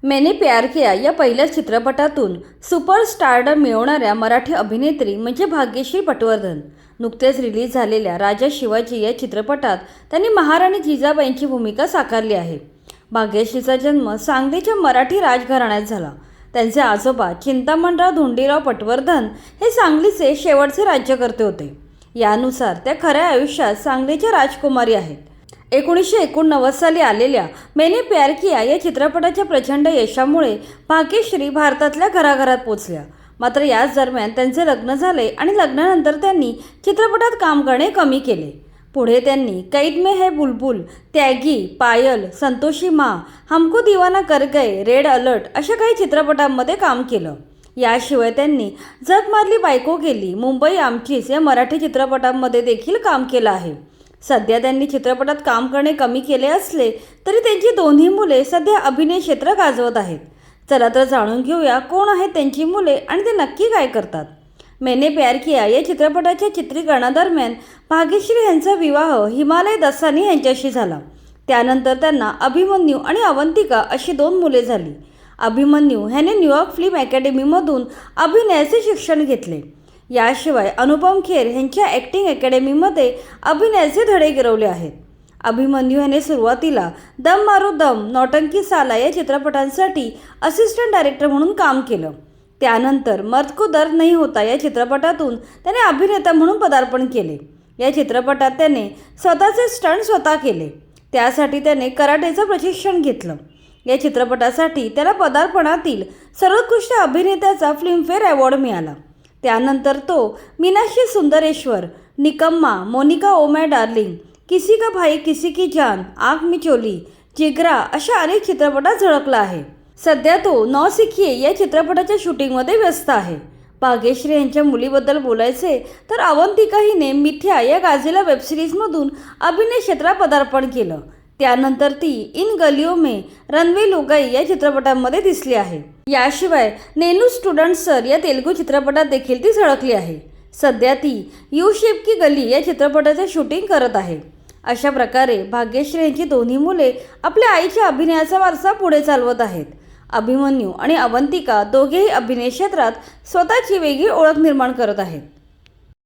मैंने प्यार किया या पहिल्या चित्रपटातून सुपरस्टारडम मिळवणाऱ्या मराठी अभिनेत्री म्हणजे भाग्यश्री पटवर्धन. नुकतेच रिलीज झालेल्या राजा शिवाजी या चित्रपटात त्यांनी महाराणी जिजाबाईंची भूमिका साकारली आहे. भाग्यश्रीचा जन्म सांगलीच्या मराठी राजघराण्यात झाला. त्यांचे आजोबा चिंतामणराव धोंडीराव पटवर्धन हे सांगलीचे शेवटचे राज्यकर्ते होते. यानुसार त्या खऱ्या आयुष्यात सांगलीच्या राजकुमारी आहेत. 1989 साली आलेल्या मैंने प्यार किया या चित्रपटाच्या प्रचंड यशामुळे भाग्यश्री भारतातल्या घराघरात पोचल्या. मात्र याच दरम्यान त्यांचे लग्न झाले आणि लग्नानंतर त्यांनी चित्रपटात काम करणे कमी केले. पुढे त्यांनी कैद में है बुलबुल, त्यागी, पायल, संतोषी माँ, हमको दीवाना कर गए, रेड अलर्ट अशा काही चित्रपटांमध्ये काम केलं. याशिवाय त्यांनी जग मारली बायको केली, मुंबई आमचीच या मराठी चित्रपटांमध्ये देखील काम केलं आहे. सध्या त्यांनी चित्रपटात काम करणे कमी केले असले तरी त्यांची दोन्ही मुले सध्या अभिनय क्षेत्र गाजवत आहेत. चला तर जाणून घेऊया कोण आहेत त्यांची मुले आणि ते नक्की काय करतात. मैंने प्यार किया या चित्रपटाच्या चित्रीकरणादरम्यान भाग्यश्री यांचा विवाह हिमालय दसानी यांच्याशी झाला. त्यानंतर त्यांना अभिमन्यू आणि अवंतिका अशी 2 मुले झाली. अभिमन्यू ह्याने न्यूयॉर्क फिल्म अकॅडमीमधून अभिनयाचे शिक्षण घेतले. याशिवाय अनुपम खेर यांच्या ॲक्टिंग अकॅडमीमध्ये अभिनयाचे धडे गिरवले आहेत. अभिमन्यू याने सुरुवातीला दम मारो दम, नौटंकी साला या चित्रपटांसाठी असिस्टंट डायरेक्टर म्हणून काम केलं. त्यानंतर मर्द को दर्द नहीं होता या चित्रपटातून त्याने अभिनेता म्हणून पदार्पण केले. या चित्रपटात त्याने स्वतःचे स्टंट स्वतः केले. त्यासाठी त्याने कराटेचं प्रशिक्षण घेतलं. या चित्रपटासाठी त्याला पदार्पणातील सर्वोत्कृष्ट अभिनेत्याचा फिल्मफेअर अवॉर्ड मिळाला. त्यानंतर तो मीनाक्षी सुंदरेश्वर, निकम्मा, मोनिका ओ माय डार्लिंग, किसी का भाई किसी की जान, आँख में चोली, जिगरा अशा अनेक चित्रपटात झळकला आहे. सध्या तो नौसिखिये या चित्रपटाच्या शूटिंगमध्ये व्यस्त आहे. भाग्यश्री यांच्या मुलीबद्दल बोलायचे तर अवंतिका हिने मिथ्या या गाजलेल्या वेबसिरीजमधून अभिनय क्षेत्रात पदार्पण केलं. त्यानंतर ती इन गलियों में, रनवे लुगाई या चित्रपटांमध्ये दिसली आहे. याशिवाय नेनू स्टुडंट सर या तेलुगू चित्रपटात देखील ती झळकली आहे. सध्या ती यू शेप की गली या चित्रपटाचे शूटिंग करत आहे. अशा प्रकारे भाग्यश्री यांची दोन्ही मुले आपल्या आईच्या अभिनयाचा वारसा पुढे चालवत आहेत. अभिमन्यू आणि अवंतिका दोघेही अभिनय क्षेत्रात स्वतःची वेगळी ओळख निर्माण करत आहेत.